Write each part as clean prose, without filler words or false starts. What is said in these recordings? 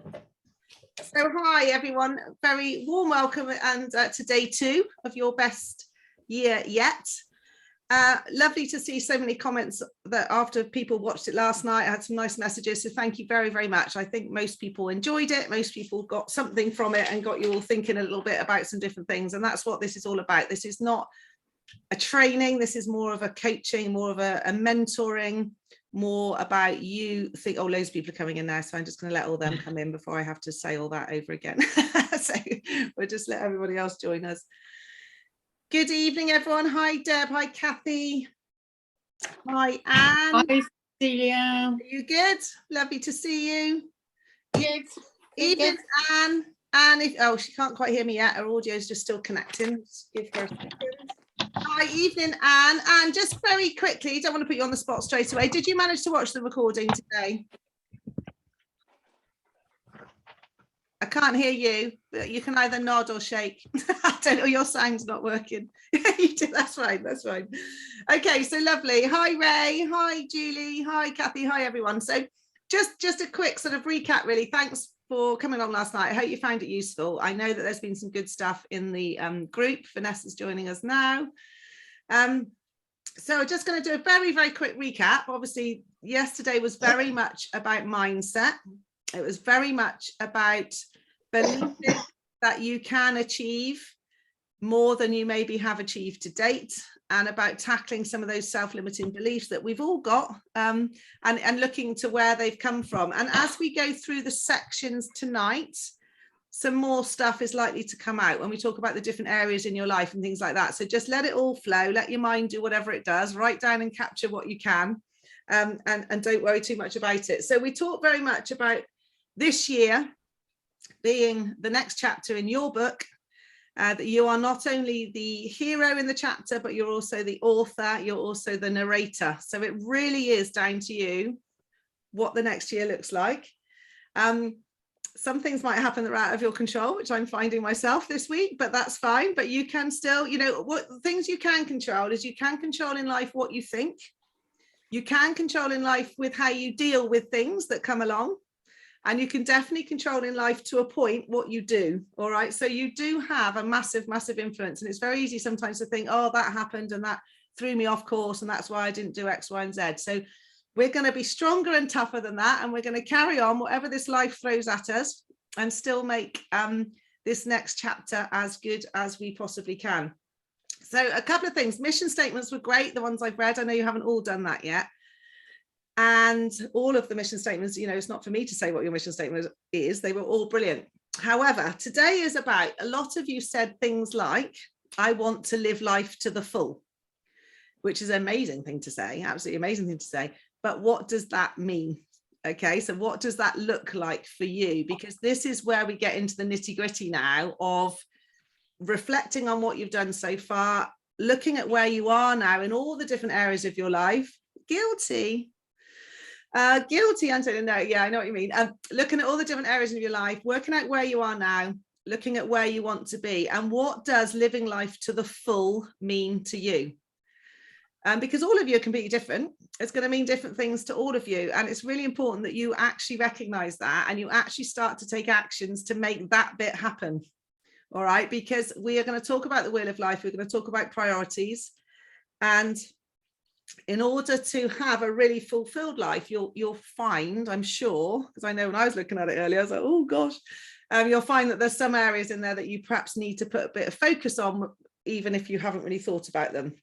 So hi everyone, very warm welcome and to day 2 of your best year yet. Lovely to see so many comments that after people watched it last night. I had some nice messages, so thank you very, very much. I think most people enjoyed it, most people got something from it and got you all thinking a little bit about some different things, and that's what this is all about. This is not a training, this is more of a coaching, more of a mentoring, more about you think. Oh, loads of people are coming in now, so I'm just going to let all them come in before I have to say all that over again. So we'll just let everybody else join us. Good evening everyone. Hi Deb, hi Kathy, hi Anne. Hi Celia. Are you good? Lovely to see you. Good. Evening Anne. Anne, if she can't quite hear me yet, her audio is just still connecting. Just give her a second. Hi, evening Anne. Anne, just very quickly, don't want to put you on the spot straight away. Did you manage to watch the recording today? I can't hear you, but you can either nod or shake. I don't know, your sound's not working. You did, that's fine, that's fine. Okay, so lovely. Hi Ray, hi Julie, hi Kathy, hi everyone. So just a quick sort of recap really. Thanks for coming on last night. I hope you found it useful. I know that there's been some good stuff in the group. Vanessa's joining us now. So just going to do a very, very quick recap. Obviously, yesterday was very much about mindset. It was very much about believing that you can achieve more than you maybe have achieved to date, and about tackling some of those self-limiting beliefs that we've all got, and looking to where they've come from. And as we go through the sections tonight, some more stuff is likely to come out when we talk about the different areas in your life and things like that. So just let it all flow, let your mind do whatever it does, write down and capture what you can, and don't worry too much about it. So we talk very much about this year being the next chapter in your book, that you are not only the hero in the chapter, but you're also the author, you're also the narrator. So it really is down to you what the next year looks like. Some things might happen that are out of your control, which I'm finding myself this week, but that's fine. But you can still, you know, what things you can control is you can control in life what you think. You can control in life with how you deal with things that come along. And you can definitely control in life to a point what you do. All right. So you do have a massive, massive influence. And it's very easy sometimes to think, oh, that happened and that threw me off course, and that's why I didn't do X, Y, and Z. So we're going to be stronger and tougher than that, and we're going to carry on whatever this life throws at us and still make this next chapter as good as we possibly can. So a couple of things. Mission statements were great, the ones I've read. I know you haven't all done that yet. And all of the mission statements, you know, it's not for me to say what your mission statement is. They were all brilliant. However, today is about, a lot of you said things like, I want to live life to the full, which is an amazing thing to say, absolutely amazing thing to say. But what does that mean? Okay, so what does that look like for you? Because this is where we get into the nitty-gritty now of reflecting on what you've done so far, looking at where you are now in all the different areas of your life. Guilty, Antonio. No, yeah, I know what you mean. Looking at all the different areas of your life, working out where you are now, looking at where you want to be, and what does living life to the full mean to you? Because all of you are completely different. It's going to mean different things to all of you. And it's really important that you actually recognize that and you actually start to take actions to make that bit happen. All right, because we are going to talk about the wheel of life. We're going to talk about priorities. And in order to have a really fulfilled life, you'll find, I'm sure, because I know when I was looking at it earlier, I was like, oh gosh, you'll find that there's some areas in there that you perhaps need to put a bit of focus on, even if you haven't really thought about them.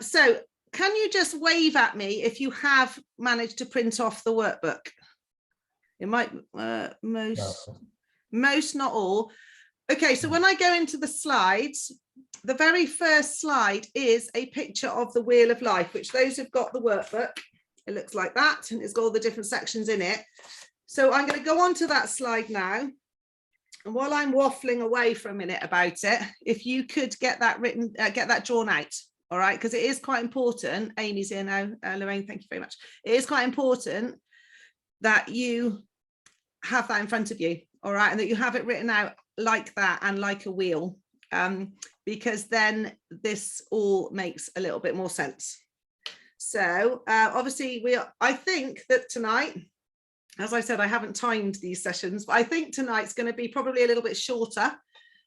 So can you just wave at me if you have managed to print off the workbook? It might, most, not all. Okay, so when I go into the slides, the very first slide is a picture of the wheel of life, which those who've got the workbook, it looks like that, and it's got all the different sections in it. So I'm going to go on to that slide now. And while I'm waffling away for a minute about it, if you could get that written, get that drawn out. All right, because it is quite important. Amy's here now. Lorraine, thank you very much. It is quite important that you have that in front of you. All right, and that you have it written out like that and like a wheel, because then this all makes a little bit more sense. So obviously I think that tonight As I said, I haven't timed these sessions, but I think tonight's going to be probably a little bit shorter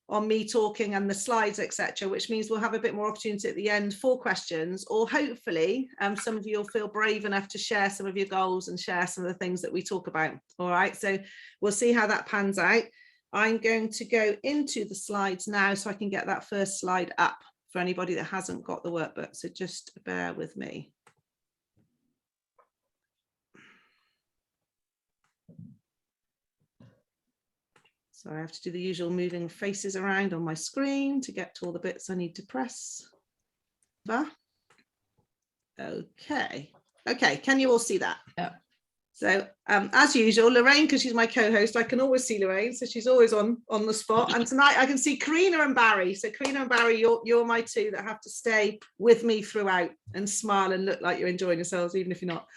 on me talking and the slides, etc., which means we'll have a bit more opportunity at the end for questions, or hopefully some of you will feel brave enough to share some of your goals and share some of the things that we talk about. All right, so we'll see how that pans out. I'm going to go into the slides now so I can get that first slide up for anybody that hasn't got the workbook, so just bear with me. So I have to do the usual moving faces around on my screen to get to all the bits I need to press. Okay, can you all see that? Yeah. So as usual, Lorraine, because she's my co-host, I can always see Lorraine, so she's always on the spot. And tonight I can see Karina and Barry. So Karina and Barry, you're my two that have to stay with me throughout and smile and look like you're enjoying yourselves, even if you're not.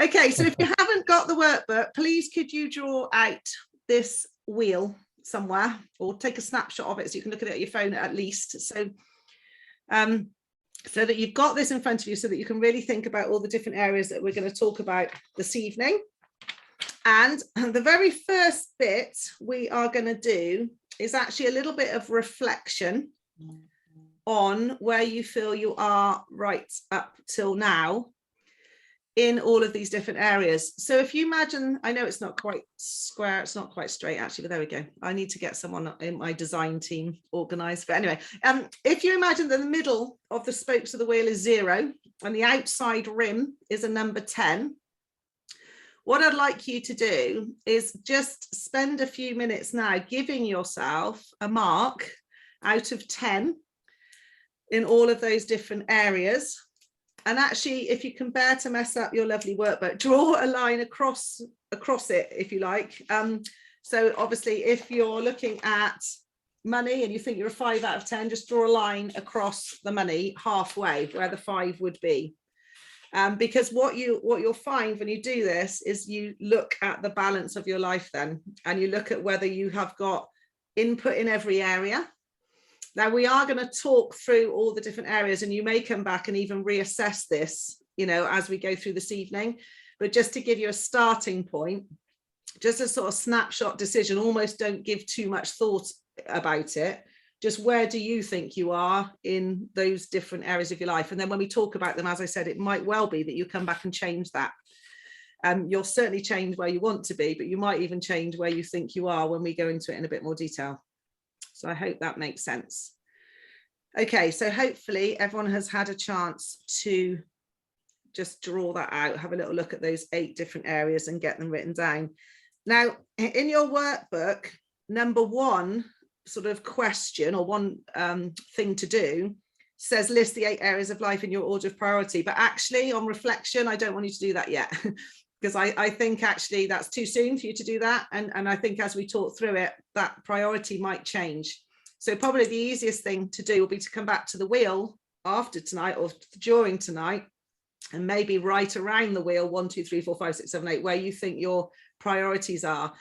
Okay, so if you haven't got the workbook, please could you draw out this wheel somewhere, or take a snapshot of it so you can look at it at your phone at least, so so that you've got this in front of you, so that you can really think about all the different areas that we're going to talk about this evening. And the very first bit we are going to do is actually a little bit of reflection on where you feel you are right up till now in all of these different areas. So if you imagine, I know it's not quite square, it's not quite straight actually, but there we go. I need to get someone in my design team organized. But anyway, if you imagine that the middle of the spokes of the wheel is 0 and the outside rim is a number 10, what I'd like you to do is just spend a few minutes now giving yourself a mark out of 10 in all of those different areas. And actually, if you can bear to mess up your lovely workbook, draw a line across it, if you like. So obviously, if you're looking at money and you think you're a 5 out of 10, just draw a line across the money halfway where the 5 would be. Because what you'll find when you do this is you look at the balance of your life then, and you look at whether you have got input in every area. Now, we are going to talk through all the different areas, and you may come back and even reassess this, you know, as we go through this evening. But just to give you a starting point, just a sort of snapshot decision, almost don't give too much thought about it. Just where do you think you are in those different areas of your life? And then when we talk about them, as I said, it might well be that you come back and change that. You'll certainly change where you want to be, but you might even change where you think you are when we go into it in a bit more detail. So I hope that makes sense. Okay, so hopefully everyone has had a chance to just draw that out, have a little look at those 8 different areas and get them written down. Now, in your workbook, number 1 sort of question, or one thing to do, says list the 8 areas of life in your order of priority. But actually, on reflection, I don't want you to do that yet. Because I think actually that's too soon for you to do that. And I think as we talk through it, that priority might change. So probably the easiest thing to do will be to come back to the wheel after tonight or during tonight, and maybe write around the wheel 1, 2, 3, 4, 5, 6, 7, 8, where you think your priorities are.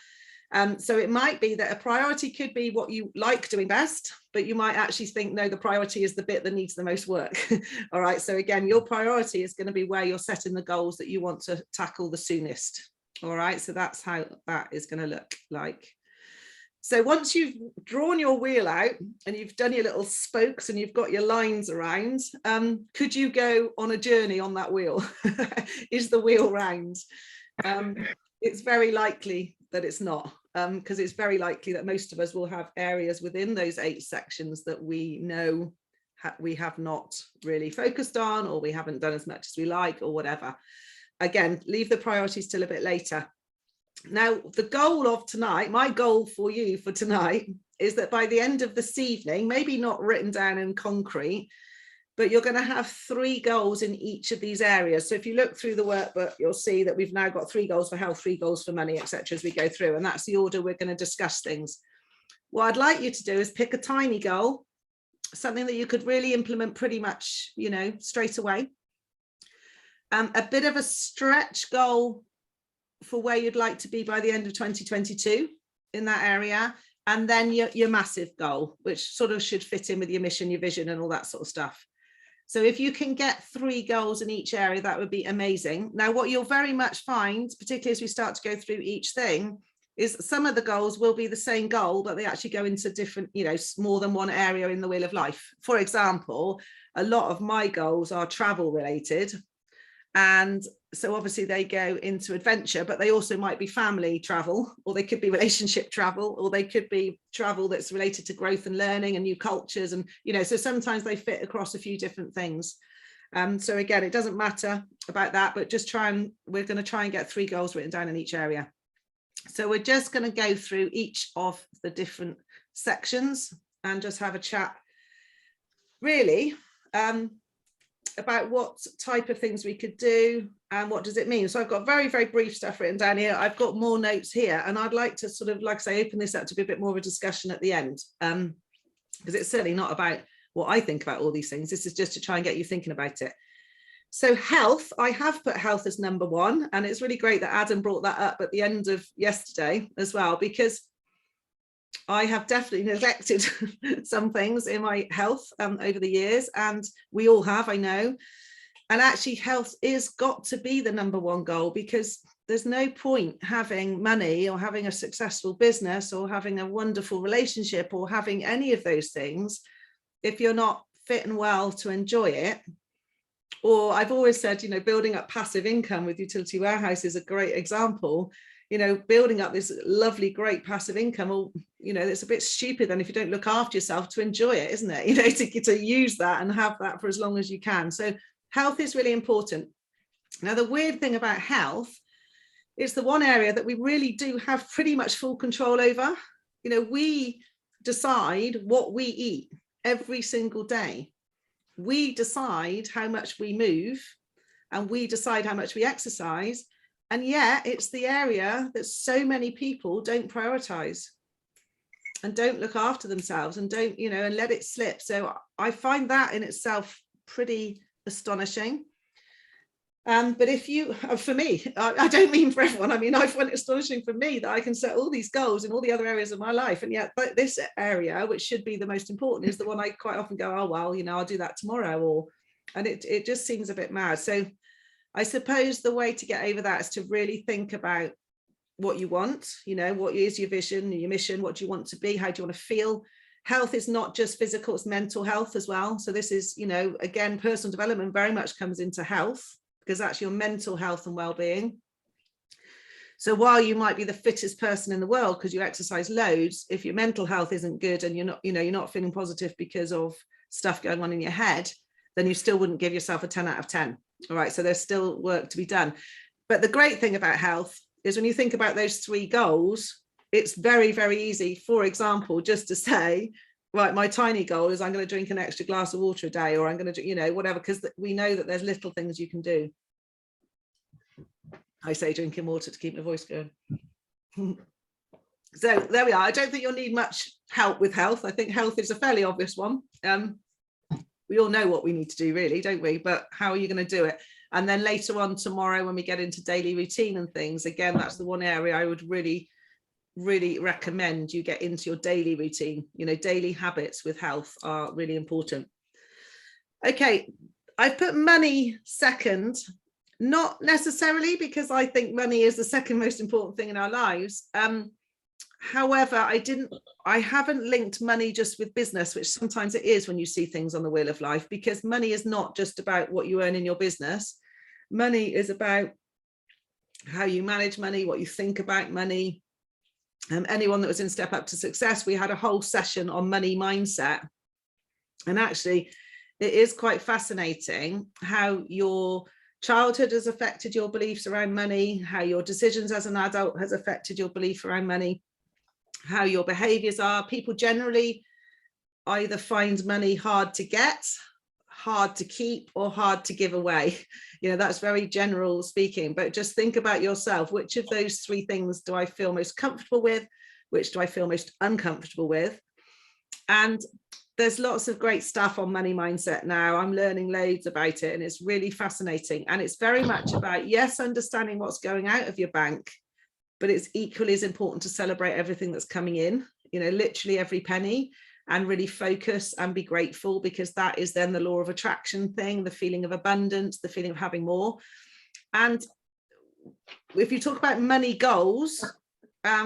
So it might be that a priority could be what you like doing best, but you might actually think, no, the priority is the bit that needs the most work. All right. So again, your priority is going to be where you're setting the goals that you want to tackle the soonest. All right. So that's how that is going to look like. So once you've drawn your wheel out and you've done your little spokes and you've got your lines around, could you go on a journey on that wheel? Is the wheel round? It's very likely that it's not, because it's very likely that most of us will have areas within those 8 sections that we know we have not really focused on, or we haven't done as much as we like, or whatever. Again, leave the priorities till a bit later. Now, the goal of tonight, my goal for you for tonight, is that by the end of this evening, maybe not written down in concrete, but you're going to have 3 goals in each of these areas. So if you look through the workbook, you'll see that we've now got 3 goals for health, 3 goals for money, etc. as we go through, and that's the order we're going to discuss things. What I'd like you to do is pick a tiny goal, something that you could really implement pretty much, you know, straight away. A bit of a stretch goal for where you'd like to be by the end of 2022 in that area, and then your massive goal, which sort of should fit in with your mission, your vision, and all that sort of stuff. So if you can get 3 goals in each area, that would be amazing. Now, what you'll very much find, particularly as we start to go through each thing, is some of the goals will be the same goal, but they actually go into different, you know, more than one area in the wheel of life. For example, a lot of my goals are travel related. And so obviously they go into adventure, but they also might be family travel, or they could be relationship travel, or they could be travel that's related to growth and learning and new cultures. And, you know, so sometimes they fit across a few different things. So again, it doesn't matter about that, but just we're going to try and get 3 goals written down in each area. So we're just going to go through each of the different sections and just have a chat, really, about what type of things we could do and what does it mean. So I've got very, very brief stuff written down here. I've got more notes here, and I'd like to sort of, like I say, open this up to be a bit more of a discussion at the end, because it's certainly not about what I think about all these things. This is just to try and get you thinking about it. So health, I have put health as number 1, and it's really great that Adam brought that up at the end of yesterday as well, because I have definitely neglected some things in my health over the years, and we all have, I know. And actually health is got to be the number 1 goal, because there's no point having money or having a successful business or having a wonderful relationship or having any of those things if you're not fit and well to enjoy it. Or I've always said, you know, building up passive income with Utility Warehouse is a great example. You know, building up this lovely, great passive income, well, you know, it's a bit stupid then if you don't look after yourself to enjoy it, isn't it? You know, to use that and have that for as long as you can. So health is really important. Now, the weird thing about health is the one area that we really do have pretty much full control over. You know, we decide what we eat every single day. We decide how much we move, and we decide how much we exercise. And yet it's the area that so many people don't prioritize and don't look after themselves and don't, you know, and let it slip. So I find that in itself pretty astonishing. But if you, for me, I don't mean for everyone. I mean, I find it astonishing for me that I can set all these goals in all the other areas of my life. And yet this area, which should be the most important, is the one I quite often go, oh, well, you know, I'll do that tomorrow. And it just seems a bit mad. So I suppose the way to get over that is to really think about what you want, you know, what is your vision, your mission, what do you want to be, how do you want to feel? Health is not just physical, it's mental health as well. So this is, you know, again, personal development very much comes into health, because that's your mental health and well-being. So while you might be the fittest person in the world because you exercise loads, if your mental health isn't good and you're not, you know, you're not feeling positive because of stuff going on in your head, then you still wouldn't give yourself a 10 out of 10. All right, so there's still work to be done. But the great thing about health is when you think about those 3 goals, it's very, very easy, for example, just to say, right, my tiny goal is I'm going to drink an extra glass of water a day, or I'm going to, you know, whatever, because we know that there's little things you can do. I say drinking water to keep my voice going. So there we are. I don't think you'll need much help with health. I think health is a fairly obvious one. We all know what we need to do, really, don't we? But how are you going to do it? And then later on tomorrow, when we get into daily routine and things, again, that's the one area I would really recommend you get into your daily routine. You know, daily habits with health are really important. Okay, I've put money second, not necessarily because I think money is the second most important thing in our lives. However, I haven't linked money just with business, which sometimes it is when you see things on the wheel of life, because money is not just about what you earn in your business. Money is about how you manage money, what you think about money. Anyone that was in Step Up to Success, we had a whole session on money mindset. And actually, it is quite fascinating how your childhood has affected your beliefs around money, how your decisions as an adult has affected your belief around money, how your behaviors are. People generally either find money hard to get, hard to keep, or hard to give away. You know, that's very general speaking, but just think about yourself. Which of those 3 things do I feel most comfortable with? Which do I feel most uncomfortable with? And there's lots of great stuff on money mindset now. I'm learning loads about it, and it's really fascinating. And it's very much about, yes, understanding what's going out of your bank, but it's equally as important to celebrate everything that's coming in, you know, literally every penny. and really focus and be grateful, because that is then the law of attraction thing, the feeling of abundance, the feeling of having more. And if you talk about money goals,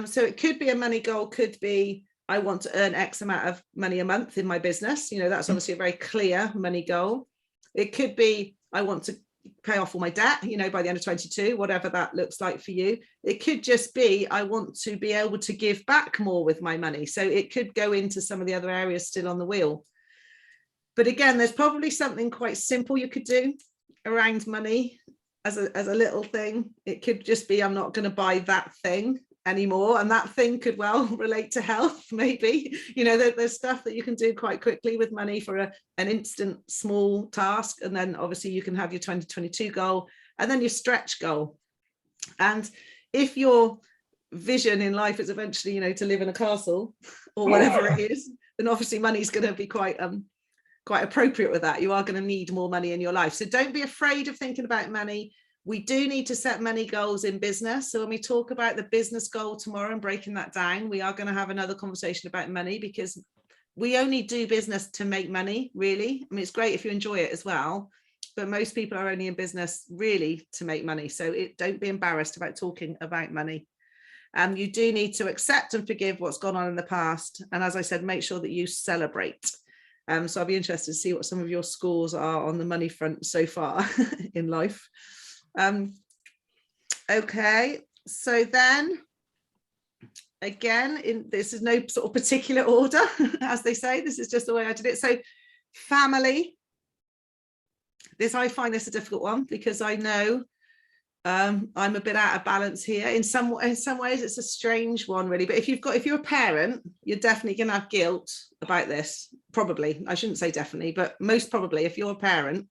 so it could be a money goal, could be I want to earn X amount of money a month in my business. You know, that's obviously a very clear money goal. It could be I want to pay off all my debt, you know, by the end of 22, whatever that looks like for you. It could just be I want to be able to give back more with my money. So it could go into some of the other areas still on the wheel. But again, there's probably something quite simple you could do around money as a little thing. It could just be I'm not going to buy that thing anymore, and that thing could well relate to health. Maybe, you know, there's stuff that you can do quite quickly with money for an instant small task, and then obviously you can have your 2022 goal and then your stretch goal. And if your vision in life is eventually, you know, to live in a castle or whatever it is, then obviously money's going to be quite appropriate with that. You are going to need more money in your life, so don't be afraid of thinking about money. We do need to set money goals in business. So when we talk about the business goal tomorrow and breaking that down, we are going to have another conversation about money, because we only do business to make money, really. I mean, it's great if you enjoy it as well, but most people are only in business really to make money. So don't be embarrassed about talking about money. You do need to accept and forgive what's gone on in the past. And as I said, make sure that you celebrate. So I'll be interested to see what some of your scores are on the money front so far in life. Okay, so then again, this is no sort of particular order, as they say, this is just the way I did it. So family, I find this a difficult one, because I know I'm a bit out of balance here. In some ways it's a strange one, really. But if you're a parent, you're definitely going to have guilt about this. Probably, I shouldn't say definitely, but most probably, if you're a parent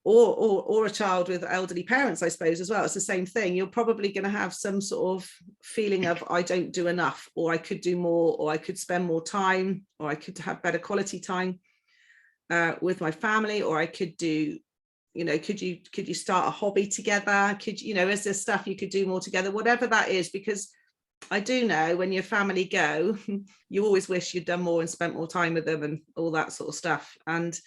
or a child with elderly parents, I suppose as well, it's the same thing. You're probably going to have some sort of feeling of I don't do enough, or I could do more, or I could spend more time, or I could have better quality time with my family, or I could do, you know, could you start a hobby together? Could, you know, is there stuff you could do more together, whatever that is? Because I do know when your family go, you always wish you'd done more and spent more time with them and all that sort of stuff. And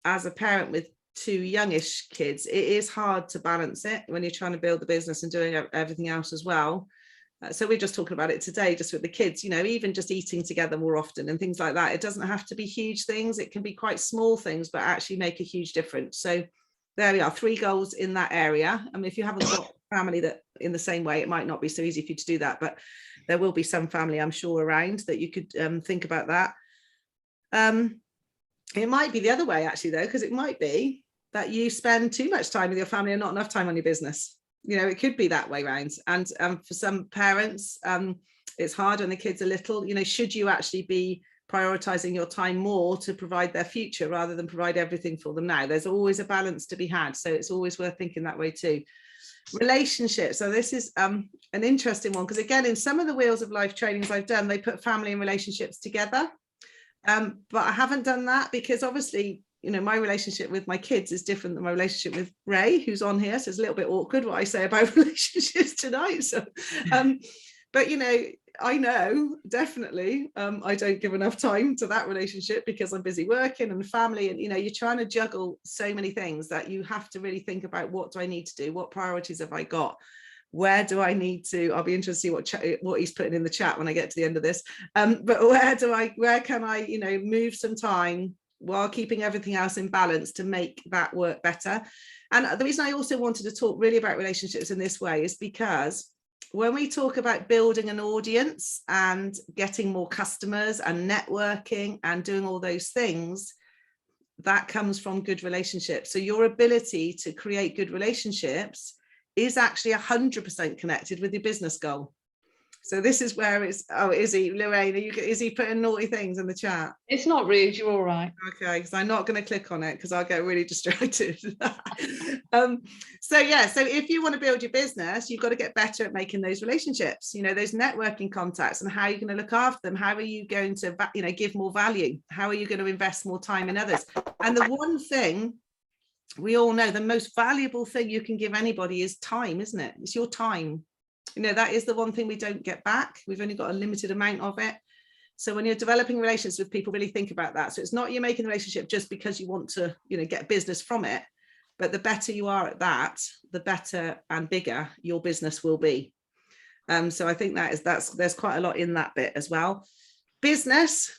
as a parent with two youngish kids, it is hard to balance it when you're trying to build the business and doing everything else as well. So we're just talking about it today, just with the kids, you know, even just eating together more often and things like that. It doesn't have to be huge things. It can be quite small things, but actually make a huge difference. So there we are, 3 goals in that area. I mean, if you haven't got family that in the same way, it might not be so easy for you to do that, but there will be some family, I'm sure, around that you could think about that. It might be the other way, actually, though, because it might be that you spend too much time with your family and not enough time on your business. You know, it could be that way around. And for some parents, it's hard when the kids are little. You know, should you actually be prioritizing your time more to provide their future rather than provide everything for them now? There's always a balance to be had. So it's always worth thinking that way too. Relationships. So this is an interesting one, because again, in some of the Wheels of Life trainings I've done, they put family and relationships together. But I haven't done that because obviously, you know, my relationship with my kids is different than my relationship with Ray, who's on here. So it's a little bit awkward what I say about relationships tonight. So, but, you know, I know definitely I don't give enough time to that relationship because I'm busy working and family. And, you know, you're trying to juggle so many things that you have to really think about, what do I need to do? What priorities have I got? Where do I need to, I'll be interested to see what he's putting in the chat when I get to the end of this. But where can I, you know, move some time while keeping everything else in balance to make that work better? And the reason I also wanted to talk really about relationships in this way is because when we talk about building an audience and getting more customers and networking and doing all those things, that comes from good relationships. So your ability to create good relationships is actually 100% connected with your business goal. So this is where it's, oh, Izzy, Lorraine, is he putting naughty things in the chat? It's not rude, you're all right. Okay, because I'm not going to click on it because I'll get really distracted. So yeah, so if you want to build your business, you've got to get better at making those relationships, you know, those networking contacts, and how are you going to look after them? How are you going to, you know, give more value? How are you going to invest more time in others? And the one thing we all know, the most valuable thing you can give anybody is time, isn't it? It's your time. You know, that is the one thing we don't get back. We've only got a limited amount of it. So when you're developing relationships with people, really think about that. So it's not you're making the relationship just because you want to, get business from it, but the better you are at that, the better and bigger your business will be. So I think there's quite a lot in that bit as well. Business.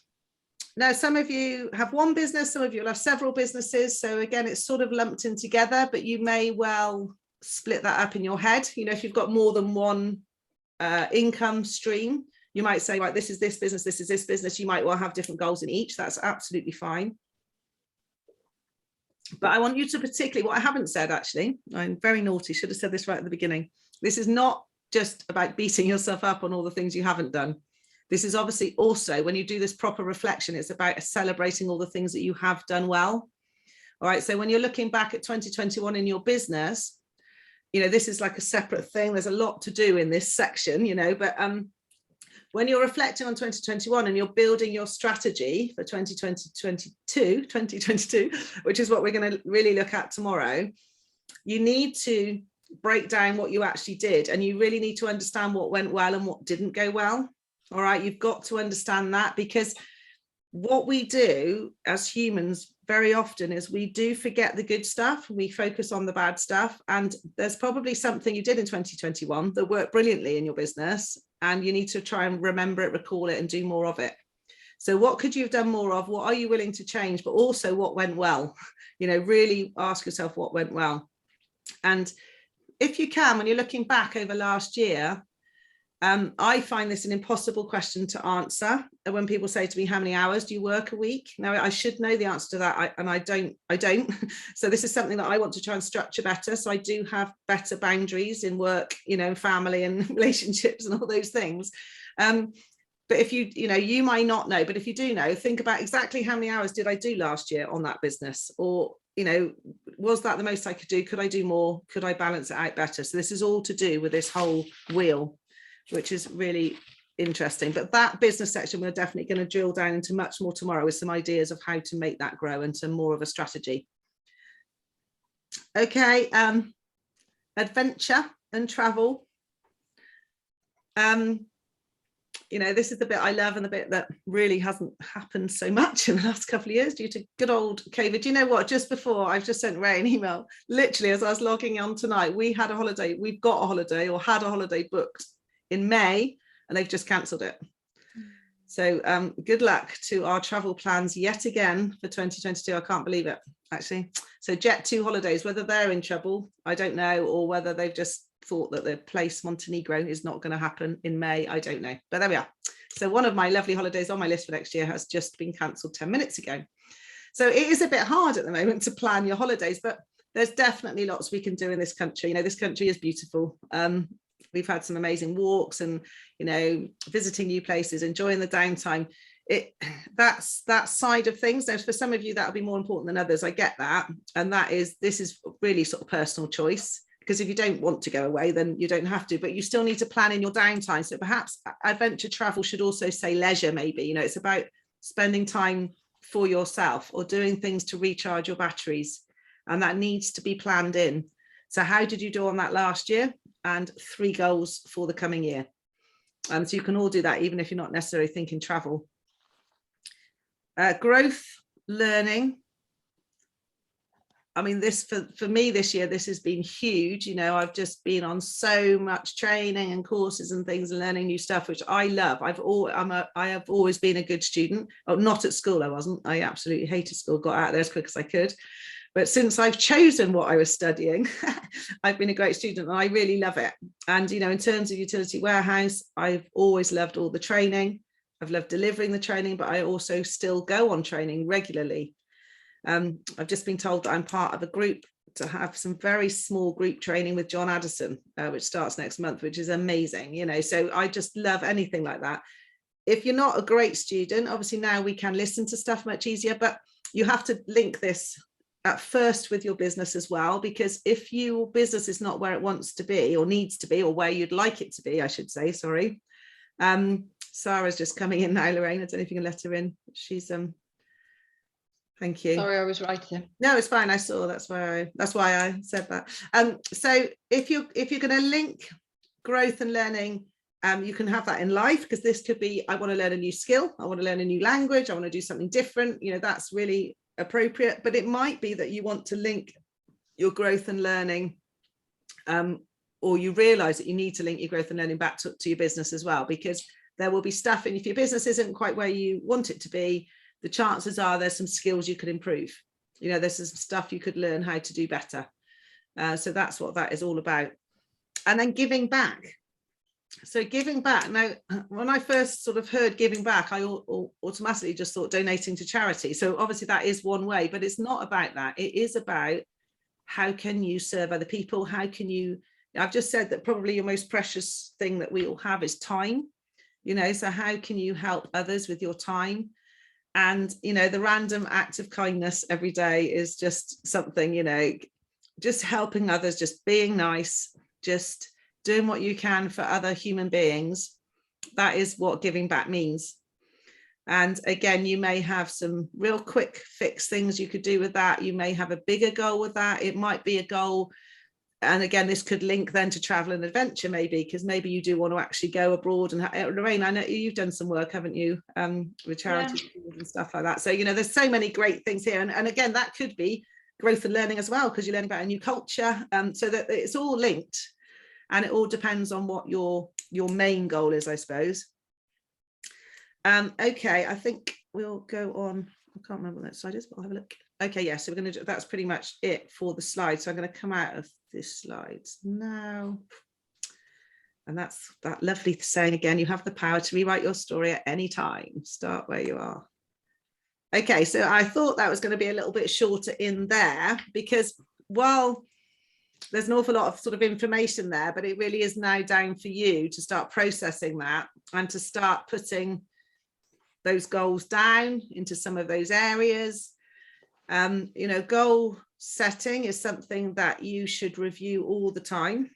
Now, some of you have one business, some of you will have several businesses. So again, it's sort of lumped in together, but you may well split that up in your head. If you've got more than one income stream, you might say, right, this is this business, this is this business. You might well have different goals in each. That's absolutely fine. But I want you to particularly, what I haven't said, actually, I'm very naughty, should have said this right at the beginning. This is not just about beating yourself up on all the things you haven't done. This is obviously also, when you do this proper reflection, it's about celebrating all the things that you have done well. All right, so when you're looking back at 2021 in your business, this is like a separate thing. There's a lot to do in this section, but when you're reflecting on 2021 and you're building your strategy for 2022, which is what we're going to really look at tomorrow, you need to break down what you actually did, and you really need to understand what went well and what didn't go well. All right, you've got to understand that, because what we do as humans very often is we do forget the good stuff. We focus on the bad stuff, and there's probably something you did in 2021 that worked brilliantly in your business, and you need to try and remember it, recall it, and do more of it. So what could you have done more of? What are you willing to change? But also what went well? Really ask yourself what went well. And if you can, when you're looking back over last year, I find this an impossible question to answer. When people say to me, how many hours do you work a week? Now, I should know the answer to that, and I don't. So this is something that I want to try and structure better. So I do have better boundaries in work, family and relationships and all those things. But if you might not know, but if you do know, think about exactly how many hours did I do last year on that business? Or, was that the most I could do? Could I do more? Could I balance it out better? So this is all to do with this whole wheel, which is really interesting. But that business section, we're definitely going to drill down into much more tomorrow with some ideas of how to make that grow into more of a strategy. Okay, adventure and travel. This is the bit I love, and the bit that really hasn't happened so much in the last couple of years due to good old COVID. You know what? Just before, I've just sent Ray an email. Literally, as I was logging on tonight, we've got a holiday had a holiday booked in May, and they've just cancelled it. So good luck to our travel plans yet again for 2022. I can't believe it, actually. So Jet2 holidays, whether they're in trouble, I don't know, or whether they've just thought that the place Montenegro is not going to happen in May, I don't know. But there we are. So one of my lovely holidays on my list for next year has just been cancelled 10 minutes ago. So it is a bit hard at the moment to plan your holidays, but there's definitely lots we can do in this country. This country is beautiful. We've had some amazing walks and, visiting new places, enjoying the downtime. That's that side of things. Now, for some of you, that'll be more important than others. I get that. And this is really sort of personal choice, because if you don't want to go away, then you don't have to, but you still need to plan in your downtime. So perhaps adventure travel should also say leisure, maybe, it's about spending time for yourself or doing things to recharge your batteries. And that needs to be planned in. So how did you do on that last year? And 3 goals for the coming year. So you can all do that, even if you're not necessarily thinking travel. Growth, learning. I mean, this for me this year, this has been huge. I've just been on so much training and courses and things and learning new stuff, which I love. I have always been a good student. Oh, not at school, I wasn't. I absolutely hated school, got out there as quick as I could. But since I've chosen what I was studying, I've been a great student, and I really love it. And, in terms of utility warehouse, I've always loved all the training. I've loved delivering the training, but I also still go on training regularly. I've just been told that I'm part of a group to have some very small group training with John Addison, which starts next month, which is amazing. So I just love anything like that. If you're not a great student, obviously now we can listen to stuff much easier, but you have to link this at first with your business as well, because if your business is not where it wants to be or needs to be, or where you'd like it to be, I should say, sorry. Sarah's just coming in now, Lorraine. I don't know if you can let her in. She's thank you. Sorry, I was writing. No, it's fine. I saw. That's why I said that. So if you're going to link growth and learning You can have that in life, because this could be, I want to learn a new skill, I want to learn a new language, I want to do something different, you know, that's really appropriate. But it might be that you want to link your growth and learning, or you realize that you need to link your growth and learning back to your business as well, because there will be stuff, and if your business isn't quite where you want it to be, the chances are there's some skills you could improve. You know, there's some stuff you could learn how to do better. So that's what that is all about. And then giving back. So giving back. Now, when I first sort of heard giving back, I automatically just thought donating to charity. So obviously that is one way, but it's not about that. It is about how can you serve other people? How can you, I've just said that probably your most precious thing that we all have is time, you know, so how can you help others with your time? And, you know, the random act of kindness every day is just something, you know, just helping others, just being nice, just doing what you can for other human beings. That is what giving back means. And again, you may have some real quick fix things you could do with that. You may have a bigger goal with that. It might be a goal. And again, this could link then to travel and adventure, maybe, because maybe you do want to actually go abroad. And Lorraine, I know you've done some work, haven't you, with charities and stuff like that. So, you know, there's so many great things here. And again, that could be growth and learning as well, because you learn about a new culture. So that it's all linked, and it all depends on what your main goal is, I suppose. Okay, I think we'll go on. I can't remember what that slide is, but I'll have a look. Okay, yeah, so we're going to do, that's pretty much it for the slide. So I'm going to come out of this slide now. And that's that lovely saying again, you have the power to rewrite your story at any time. Start where you are. Okay, so I thought that was going to be a little bit shorter in there, because while there's an awful lot of sort of information there, but it really is now down for you to start processing that and to start putting those goals down into some of those areas. You know, goal setting is something that you should review all the time.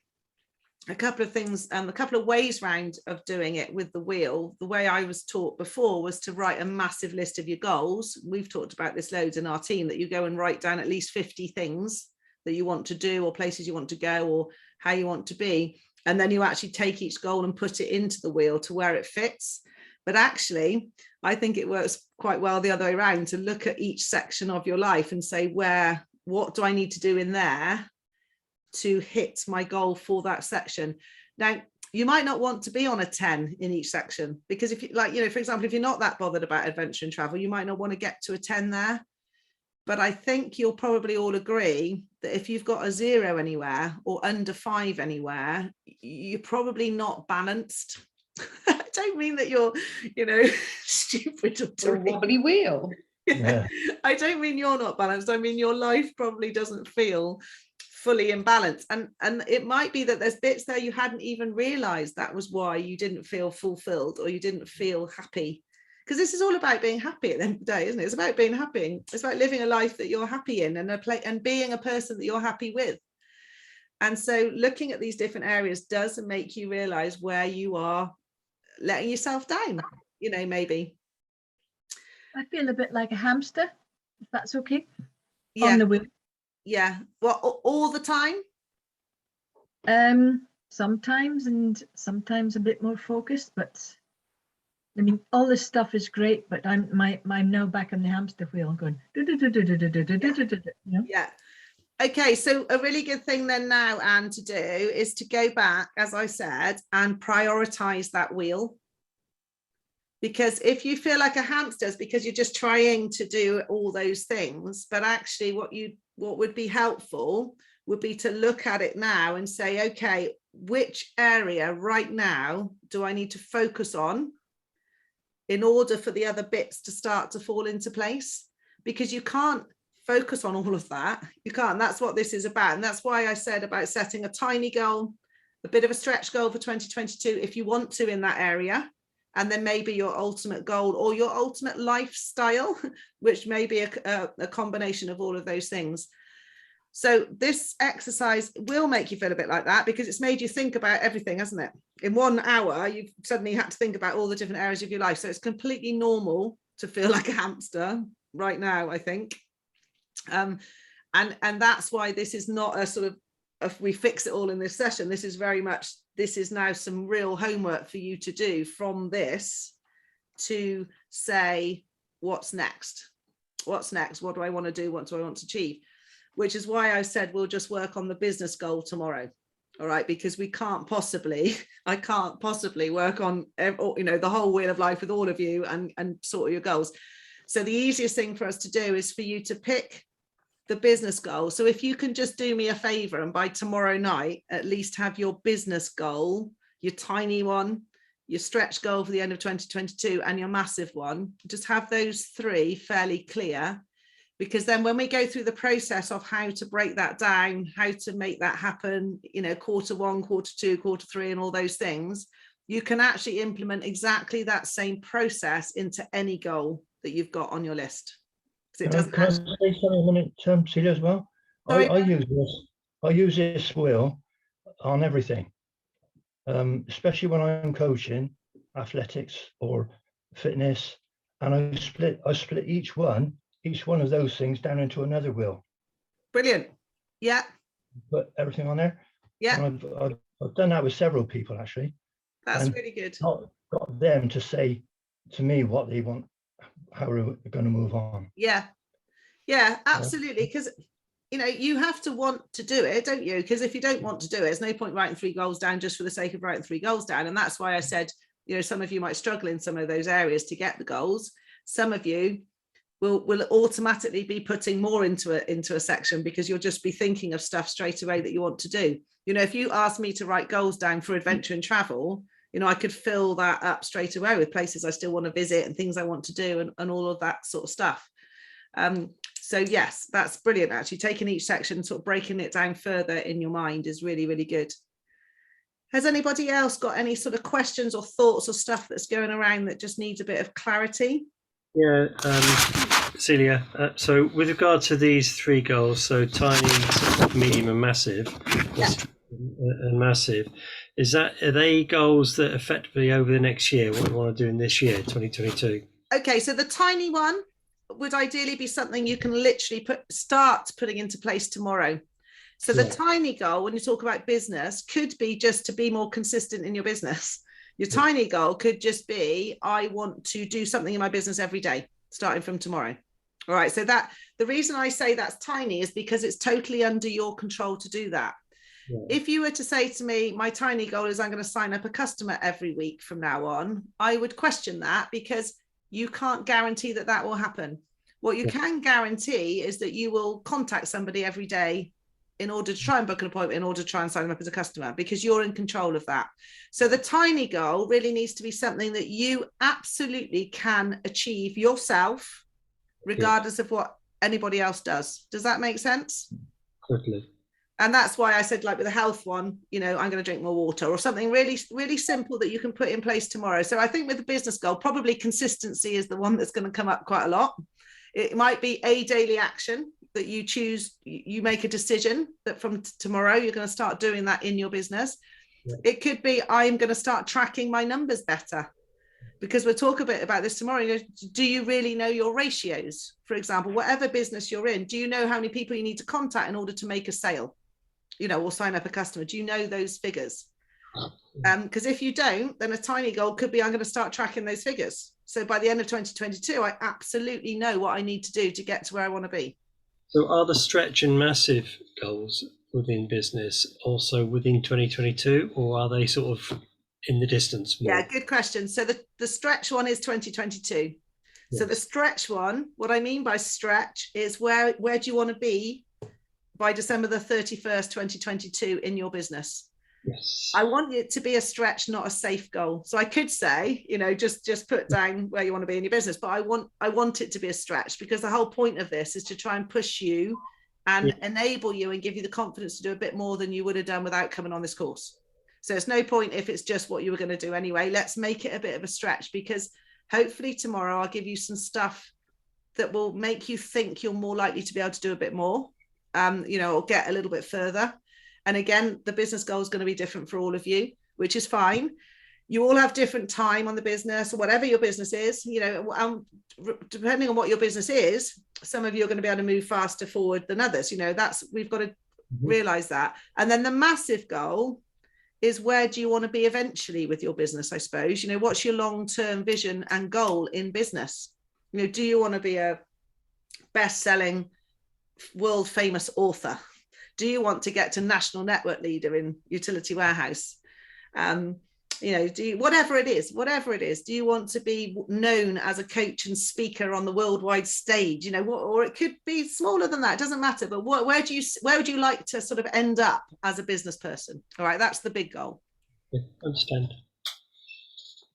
A couple of things, a couple of ways round of doing it with the wheel. The way I was taught before was to write a massive list of your goals. We've talked about this loads in our team, that you go and write down at least 50 things that you want to do, or places you want to go, or how you want to be. And then you actually take each goal and put it into the wheel to where it fits. But actually, I think it works quite well the other way around, to look at each section of your life and say, what do I need to do in there to hit my goal for that section? Now, you might not want to be on a 10 in each section, because if you, like, you know, for example, if you're not that bothered about adventure and travel, you might not want to get to a 10 there. But I think you'll probably all agree that if you've got a 0 anywhere or under 5 anywhere, you're probably not balanced. I don't mean that you're, you know, stupid or a wobbly wheel. Yeah. I don't mean you're not balanced. I mean your life probably doesn't feel fully in balance, and it might be that there's bits there you hadn't even realized that was why you didn't feel fulfilled, or you didn't feel happy. Because this is all about being happy at the end of the day, isn't it? It's about being happy. It's about living a life that you're happy in, and being a person that you're happy with. And so looking at these different areas does make you realize where you are letting yourself down, you know, maybe. I feel a bit like a hamster, if that's okay. Yeah. On the wheel. Yeah. Well, all the time? Sometimes, and sometimes a bit more focused, but I mean, all this stuff is great, but I'm now back on the hamster wheel going. Yeah. Okay, so a really good thing then now, Anne, to do is to go back, as I said, and prioritize that wheel. Because if you feel like a hamster, it's because you're just trying to do all those things. But actually what would be helpful would be to look at it now and say, okay, which area right now do I need to focus on in order for the other bits to start to fall into place? Because you can't focus on all of that. You can't. That's what this is about. And that's why I said about setting a tiny goal, a bit of a stretch goal for 2022, if you want to, in that area. And then maybe your ultimate goal or your ultimate lifestyle, which may be a combination of all of those things. So this exercise will make you feel a bit like that, because it's made you think about everything, hasn't it? In 1 hour, you've suddenly had to think about all the different areas of your life. So it's completely normal to feel like a hamster right now, I think. And that's why this is not a sort of if we fix it all in this session, this is now some real homework for you to do from this to say, what's next? What do I want to do? What do I want to achieve? Which is why I said we'll just work on the business goal tomorrow. All right, because I can't possibly work on, the whole wheel of life with all of you and sort of your goals. So the easiest thing for us to do is for you to pick the business goal. So if you can just do me a favor, and by tomorrow night, at least have your business goal, your tiny one, your stretch goal for the end of 2022, and your massive one, just have those three fairly clear, because then when we go through the process of how to break that down, how to make that happen, quarter one, quarter two, quarter three, and all those things, you can actually implement exactly that same process into any goal that you've got on your list. It doesn't. Can I say something a minute, Celia, as well? I use this wheel on everything, especially when I'm coaching athletics or fitness, and I split each one of those things down into another wheel. Brilliant. Yeah. Put everything on there. Yeah. And I've done that with several people actually. That's really good. Got them to say to me what they want, how we're going to move on. Yeah, absolutely. Because you have to want to do it, don't you? Because if you don't want to do it, there's no point writing 3 goals down just for the sake of writing 3 goals down. And that's why I said, some of you might struggle in some of those areas to get the goals. Some of you will automatically be putting more into a section, because you'll just be thinking of stuff straight away that you want to do. If you asked me to write goals down for adventure and travel, I could fill that up straight away with places I still want to visit and things I want to do and all of that sort of stuff. So yes, that's brilliant. Actually, taking each section and sort of breaking it down further in your mind is really, really good. Has anybody else got any sort of questions or thoughts or stuff that's going around that just needs a bit of clarity? Yeah, Celia, so with regard to these 3 goals, so tiny, medium and massive, and massive, are they goals that effectively over the next year, what we want to do in this year, 2022? Okay, so the tiny one would ideally be something you can literally start putting into place tomorrow. So the tiny goal, when you talk about business, could be just to be more consistent in your business. Your tiny goal could just be, I want to do something in my business every day, starting from tomorrow. All right, so the reason I say that's tiny is because it's totally under your control to do that. Yeah. If you were to say to me, my tiny goal is I'm going to sign up a customer every week from now on, I would question that, because you can't guarantee that will happen. What you can guarantee is that you will contact somebody every day in order to try and book an appointment, in order to try and sign them up as a customer, because you're in control of that. So the tiny goal really needs to be something that you absolutely can achieve yourself, regardless of what anybody else does. Does that make sense? Totally. And that's why I said, like with the health one, I'm going to drink more water, or something really, really simple that you can put in place tomorrow. So I think with the business goal, probably consistency is the one that's going to come up quite a lot. It might be a daily action that you choose, you make a decision that from tomorrow, you're going to start doing that in your business. Yeah. It could be, I'm going to start tracking my numbers better, because we'll talk a bit about this tomorrow. Do you really know your ratios? For example, whatever business you're in, do you know how many people you need to contact in order to make a sale? Or sign up a customer? Do you know those figures? Because if you don't, then a tiny goal could be, I'm going to start tracking those figures. So by the end of 2022, I absolutely know what I need to do to get to where I want to be. So are the stretch and massive goals within business also within 2022, or are they sort of in the distance more? Yeah, good question. So the stretch one is 2022. Yes. So the stretch one, what I mean by stretch is where do you want to be by December the 31st, 2022 in your business? Yes. I want it to be a stretch, not a safe goal. So I could say, just put down where you want to be in your business, but I want it to be a stretch, because the whole point of this is to try and push you and enable you and give you the confidence to do a bit more than you would have done without coming on this course. So it's no point if it's just what you were going to do anyway. Let's make it a bit of a stretch, because hopefully tomorrow I'll give you some stuff that will make you think you're more likely to be able to do a bit more, or get a little bit further. And again, the business goal is going to be different for all of you, which is fine. You all have different time on the business, or whatever your business is, depending on what your business is, some of you are going to be able to move faster forward than others. We've got to realize that. And then the massive goal is, where do you want to be eventually with your business? I suppose, you know, what's your long-term vision and goal in business? You know, do you want to be a best-selling, world famous author? Do you want to get to national network leader in utility warehouse? You know, whatever it is, do you want to be known as a coach and speaker on the worldwide stage? You know, or it could be smaller than that, it doesn't matter. But where would you like to sort of end up as a business person? All right, that's the big goal. Yeah, understand.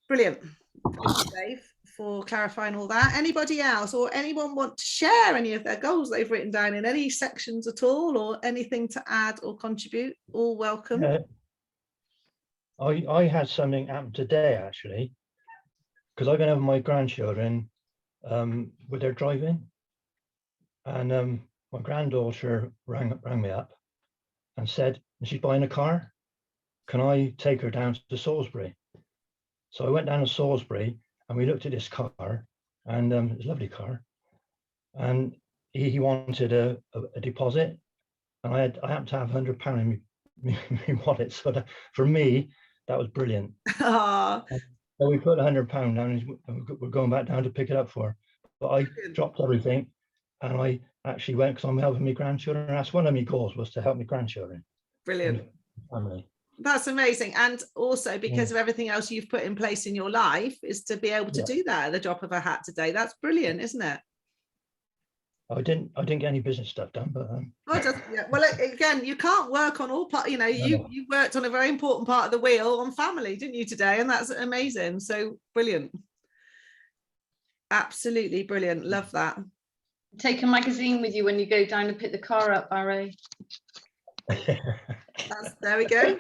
Brilliant. Thank you, Dave, for clarifying all that. Anybody else, or anyone want to share any of their goals they've written down in any sections at all, or anything to add or contribute? All welcome. I had something happen today, actually, because I've been over my grandchildren with their driving, and my granddaughter rang me up and said she's buying a car. Can I take her down to Salisbury? So I went down to Salisbury and we looked at this car, and it's a lovely car. And he wanted a deposit, and I happened to have £100 in my wallet. So for me, that was brilliant. So we put £100 down, and we're going back down to pick it up for her. But I dropped everything, and I actually went, because I'm helping my grandchildren. That's one of my goals, was to help my grandchildren. Brilliant. Family. That's amazing. And also, because of everything else you've put in place in your life, is to be able to do that at the drop of a hat today. That's brilliant, isn't it? I didn't get any business stuff done, but well, again, you can't work on all part. You know, you worked on a very important part of the wheel on family, didn't you, today? And that's amazing. So brilliant. Absolutely brilliant. Love that. Take a magazine with you when you go down and pick the car up, Barry. There we go.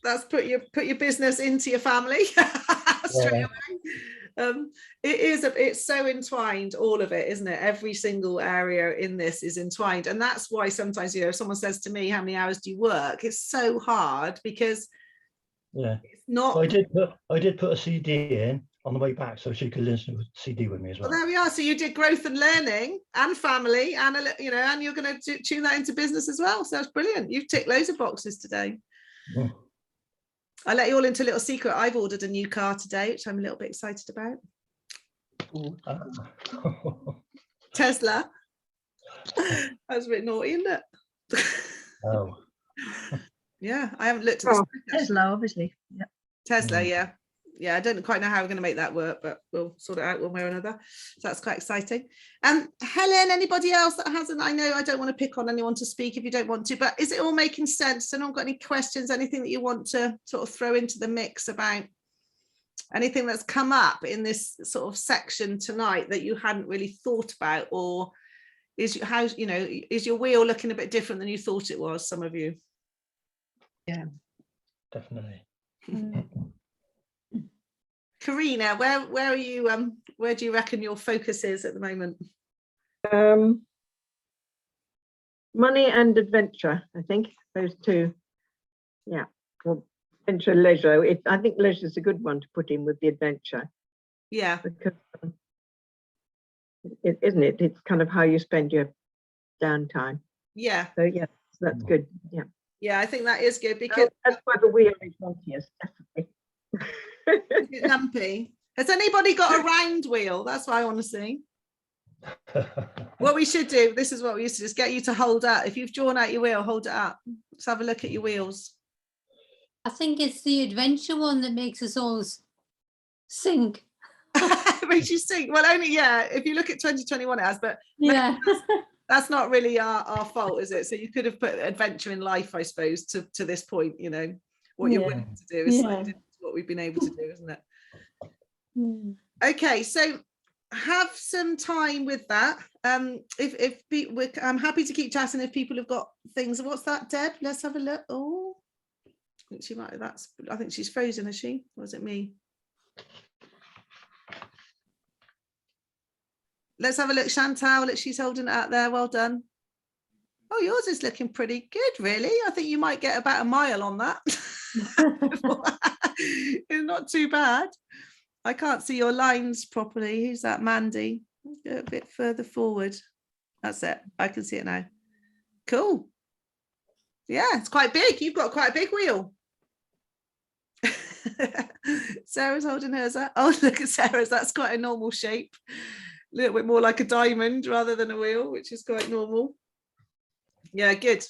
That's put your business into your family straight away. It's so entwined, all of it, isn't it? Every single area in this is entwined, and that's why sometimes, you know, if someone says to me, how many hours do you work, it's so hard, because it's not. So I did put a CD in on the way back so she could listen to a CD with me as well. Well, there we are. So you did growth and learning and family, and and you're going to tune that into business as well. So that's brilliant. You've ticked loads of boxes today. Yeah. I'll let you all into a little secret. I've ordered a new car today, which I'm a little bit excited about. Tesla. That's a bit naughty, isn't it? Oh. Yeah, I haven't looked at the Tesla, obviously. Yeah. Tesla, yeah, I don't quite know how we're going to make that work, but we'll sort it out one way or another. So that's quite exciting. Helen, anybody else that hasn't? I know I don't want to pick on anyone to speak if you don't want to, but is it all making sense? Anyone got any questions, anything that you want to sort of throw into the mix about anything that's come up in this sort of section tonight that you hadn't really thought about, or is your wheel looking a bit different than you thought it was, some of you? Yeah, Definitely. Karina, where are you? Where do you reckon your focus is at the moment? Money and adventure, I think, those two. Yeah, well, adventure and leisure. I think leisure is a good one to put in with the adventure. Yeah, because isn't it? It's kind of how you spend your downtime. Yeah. So yeah, so that's good. Yeah. Yeah, I think that is good, because that's why the wheel is luckiest, definitely. it's lumpy. Has anybody got a round wheel? That's what I want to see. What we should do, this is what we used to just get you to hold up. If you've drawn out your wheel, hold it up. Let's have a look at your wheels. I think it's the adventure one that makes us all sink. It makes you sink. Well, only, if you look at 2021 it has, but yeah. That's not really our fault, is it? So you could have put adventure in life, I suppose, to this point, you know, what you're willing to do is slightly different to what we've been able to do, isn't it? Okay, so have some time with that. I'm happy to keep chatting if people have got things. What's that, Deb? Let's have a look. Oh, she might. I think she's frozen, is she? Or is it me? Let's have a look. Chantal, look, she's holding it out there. Well done. Oh, yours is looking pretty good, really. I think you might get about a mile on that. It's not too bad. I can't see your lines properly. Who's that? Mandy. Go a bit further forward. That's it. I can see it now. Cool. Yeah, it's quite big. You've got quite a big wheel. Sarah's holding hers up. Oh, look at Sarah's. That's quite a normal shape. A little bit more like a diamond rather than a wheel, which is quite normal. Yeah, good.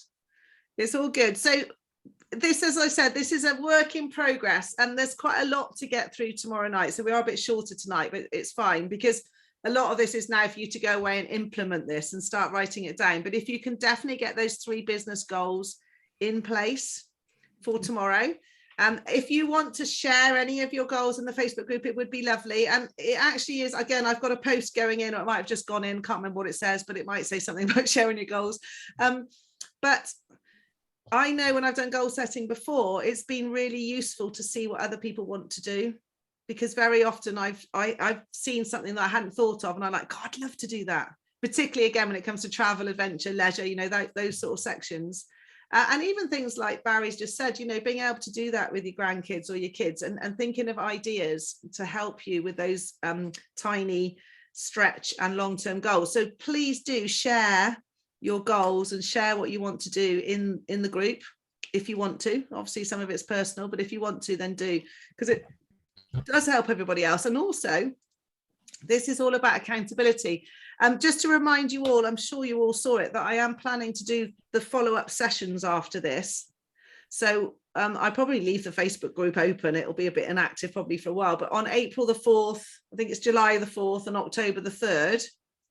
It's all good. So this, as I said, this is a work in progress, and there's quite a lot to get through tomorrow night. So we are a bit shorter tonight, but it's fine, because a lot of this is now for you to go away and implement this and start writing it down. But if you can definitely get those 3 business goals in place for tomorrow. If you want to share any of your goals in the Facebook group, it would be lovely. And it actually is, again, I've got a post going in, or it might have just gone in, can't remember what it says, but it might say something about sharing your goals. But I know when I've done goal setting before, it's been really useful to see what other people want to do, because very often I've seen something that I hadn't thought of, and I'm like, God, I'd love to do that. Particularly again, when it comes to travel, adventure, leisure, you know, those sort of sections. And even things like Barry's just said, you know, being able to do that with your grandkids or your kids, and thinking of ideas to help you with those tiny stretch and long-term goals. So please do share your goals and share what you want to do in the group if you want to. Obviously some of it's personal, but if you want to, then do, because it does help everybody else. And also this is all about accountability. Just to remind you all, I'm sure you all saw it, that I am planning to do the follow-up sessions after this. So I probably leave the Facebook group open. It'll be a bit inactive probably for a while, but on April the 4th, I think it's July the 4th and October the 3rd,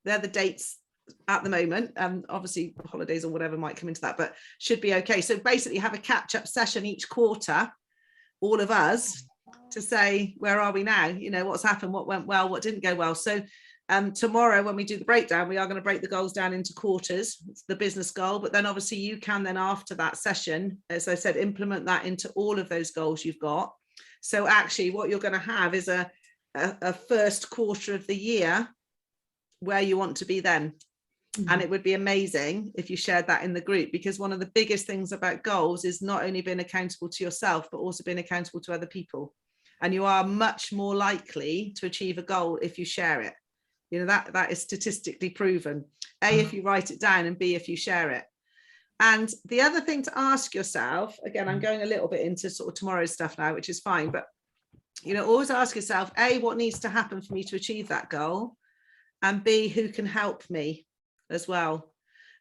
they're the dates at the moment. Obviously holidays or whatever might come into that, but should be okay. So basically have a catch-up session each quarter, all of us, to say, where are we now? You know, what's happened, what went well, what didn't go well. So tomorrow when we do the breakdown, we are going to break the goals down into quarters. It's the business goal, but then obviously you can then, after that session, as I said, implement that into all of those goals you've got. So actually what you're going to have is a first quarter of the year where you want to be then. And it would be amazing if you shared that in the group, because one of the biggest things about goals is not only being accountable to yourself, but also being accountable to other people. And you are much more likely to achieve a goal if you share it. You know, that is statistically proven. A, if you write it down, and B, if you share it. And the other thing to ask yourself, again, I'm going a little bit into sort of tomorrow's stuff now, which is fine, but, you know, always ask yourself, A, what needs to happen for me to achieve that goal? And B, who can help me as well?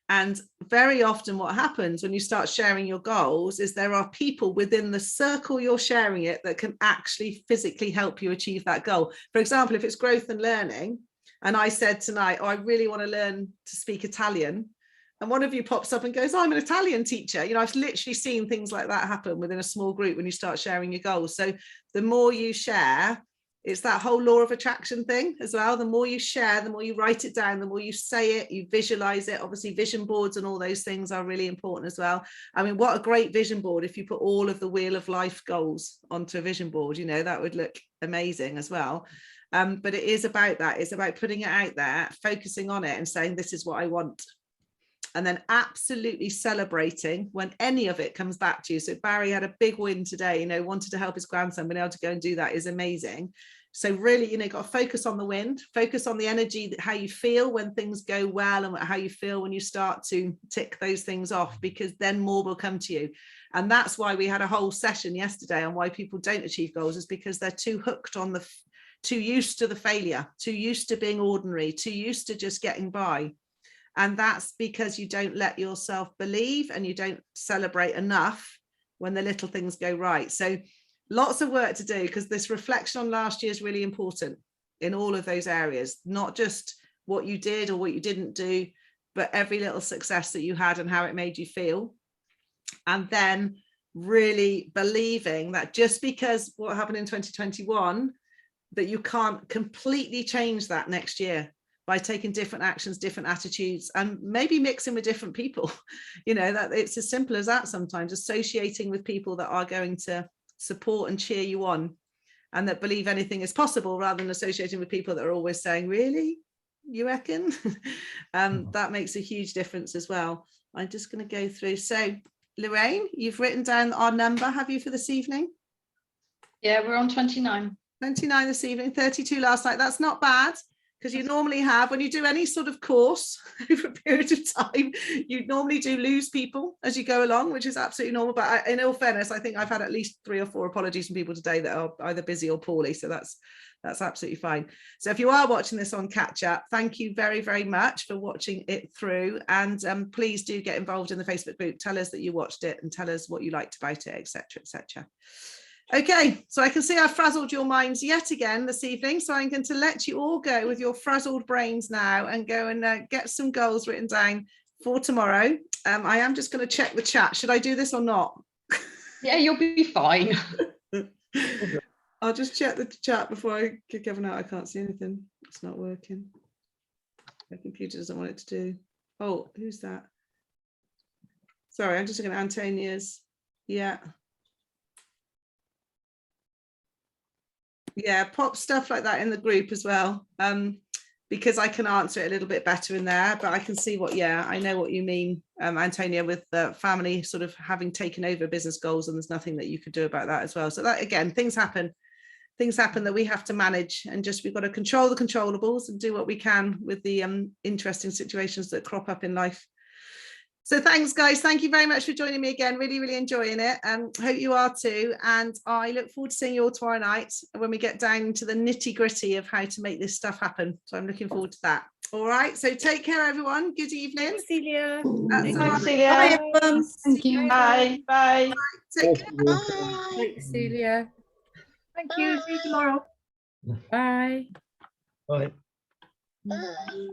And very often what happens when you start sharing your goals is there are people within the circle you're sharing it that can actually physically help you achieve that goal. For example, if it's growth and learning, and I said tonight, oh, I really want to learn to speak Italian, and one of you pops up and goes, oh, I'm an Italian teacher. You know, I've literally seen things like that happen within a small group when you start sharing your goals. So the more you share, it's that whole law of attraction thing as well. The more you share, the more you write it down, the more you say it, you visualize it. Obviously vision boards and all those things are really important as well. I mean, what a great vision board if you put all of the wheel of life goals onto a vision board, you know, that would look amazing as well. But it is about that. It's about putting it out there, focusing on it and saying, this is what I want. And then absolutely celebrating when any of it comes back to you. So Barry had a big win today, you know, wanted to help his grandson, being able to go and do that is amazing. So really, you know, got to focus on the win, focus on the energy, how you feel when things go well, and how you feel when you start to tick those things off, because then more will come to you. And that's why we had a whole session yesterday on why people don't achieve goals, is because they're too hooked on too used to the failure, too used to being ordinary, too used to just getting by. And that's because you don't let yourself believe, and you don't celebrate enough when the little things go right. So lots of work to do, because this reflection on last year is really important in all of those areas, not just what you did or what you didn't do, but every little success that you had and how it made you feel. And then really believing that just because what happened in 2021, that you can't completely change that next year by taking different actions, different attitudes, and maybe mixing with different people. You know, that it's as simple as that sometimes, associating with people that are going to support and cheer you on, and that believe anything is possible, rather than associating with people that are always saying, really, you reckon? That makes a huge difference as well. I'm just going to go through. So Lorraine, you've written down our number, have you, for this evening? Yeah, we're on 29. 29 this evening, 32 last night. That's not bad, because you normally have, when you do any sort of course over a period of time, you normally do lose people as you go along, which is absolutely normal. But in all fairness, I think I've had at least 3 or 4 apologies from people today that are either busy or poorly. So that's absolutely fine. So if you are watching this on catch up, thank you very, very much for watching it through. And please do get involved in the Facebook group. Tell us that you watched it and tell us what you liked about it, etc., etc. Okay, so I can see I've frazzled your minds yet again this evening. So I'm going to let you all go with your frazzled brains now and go and get some goals written down for tomorrow. I am just going to check the chat. Should I do this or not? Yeah, you'll be fine. I'll just check the chat before I kick everyone out. I can't see anything. It's not working. My computer doesn't want it to do. Oh, who's that? Sorry, I'm just looking at Antonia's. Yeah. Yeah, pop stuff like that in the group as well, because I can answer it a little bit better in there, but I can see what, yeah, I know what you mean, Antonia, with the family sort of having taken over business goals, and there's nothing that you could do about that as well. So that, again, things happen that we have to manage, and just we've got to control the controllables and do what we can with the interesting situations that crop up in life. So thanks, guys. Thank you very much for joining me again. Really, really enjoying it. Hope you are too. And I look forward to seeing you all tomorrow night when we get down to the nitty gritty of how to make this stuff happen. So I'm looking forward to that. All right. So take care, everyone. Good evening. Thanks, Celia. That's all right. Celia. Bye, everyone. Thank you. Bye. Bye. Take care. Thanks, Celia. Thank you. See you tomorrow. Bye. Bye. Bye.